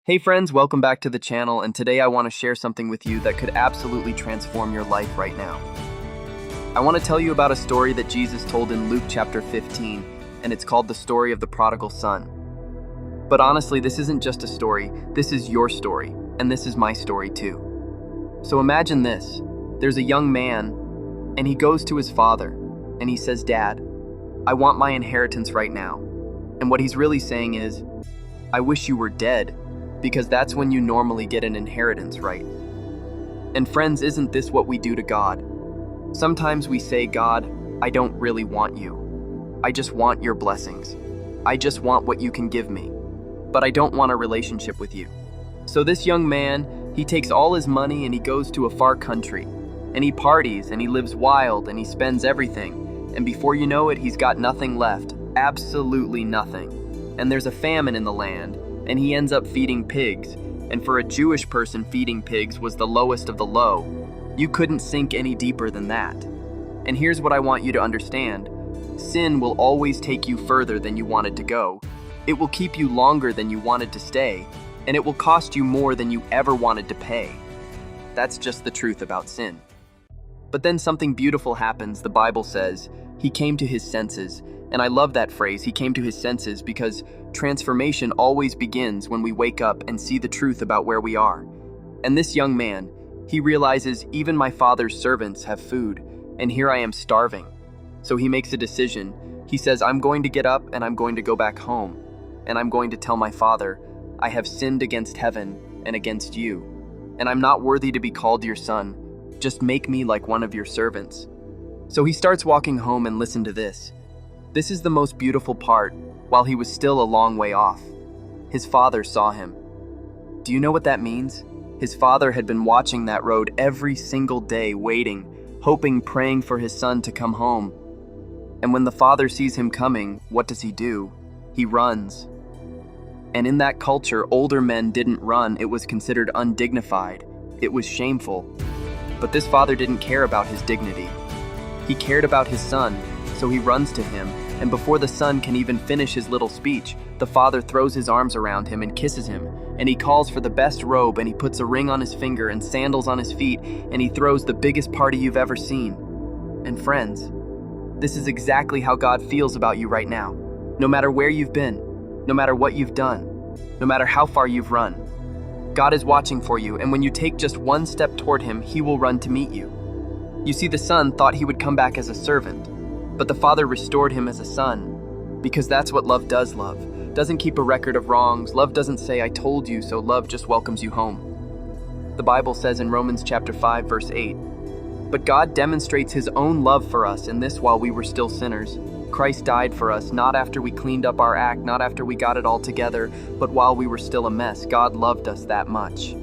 Hey friends, welcome back to the channel, and today I want to share something with you that could absolutely transform your life right now. I want to tell you about a story that Jesus told in Luke chapter 15, and it's called the story of the prodigal son. But honestly, this isn't just a story, this is your story, and this is my story too. So imagine this, there's a young man, and he goes to his father, and he says, "Dad, I want my inheritance right now." And what he's really saying is, "I wish you were dead, because that's when you normally get an inheritance, right?" And friends, isn't this what we do to God? Sometimes we say, "God, I don't really want you. I just want your blessings. I just want what you can give me. But I don't want a relationship with you." So this young man, he takes all his money and he goes to a far country. And he parties and he lives wild and he spends everything. And before you know it, he's got nothing left. Absolutely nothing. And there's a famine in the land. And he ends up feeding pigs. And for a Jewish person, feeding pigs was the lowest of the low. You couldn't sink any deeper than that. And here's what I want you to understand. Sin will always take you further than you wanted to go. It will keep you longer than you wanted to stay. And it will cost you more than you ever wanted to pay. That's just the truth about sin. But then something beautiful happens. The Bible says, he came to his senses. And I love that phrase, he came to his senses, because transformation always begins when we wake up and see the truth about where we are. And this young man, he realizes even my father's servants have food, and here I am starving. So he makes a decision. He says, "I'm going to get up and I'm going to go back home. And I'm going to tell my father, I have sinned against heaven and against you. And I'm not worthy to be called your son. Just make me like one of your servants." So he starts walking home, and listen to this. This is the most beautiful part. While he was still a long way off, his father saw him. Do you know what that means? His father had been watching that road every single day, waiting, hoping, praying for his son to come home. And when the father sees him coming, what does he do? He runs. And in that culture, older men didn't run. It was considered undignified. It was shameful. But this father didn't care about his dignity. He cared about his son, so he runs to him. And before the son can even finish his little speech, the father throws his arms around him and kisses him. And he calls for the best robe, and he puts a ring on his finger and sandals on his feet, and he throws the biggest party you've ever seen. And friends, this is exactly how God feels about you right now. No matter where you've been, no matter what you've done, no matter how far you've run, God is watching for you, and when you take just one step toward him, he will run to meet you. You see, the son thought he would come back as a servant, but the father restored him as a son, because that's what love does. Love doesn't keep a record of wrongs. Love doesn't say, "I told you," so love just welcomes you home. The Bible says in Romans chapter 5, verse 8, "But God demonstrates his own love for us in this: while we were still sinners, Christ died for us, not after we cleaned up our act, not after we got it all together, but while we were still a mess. God loved us that much."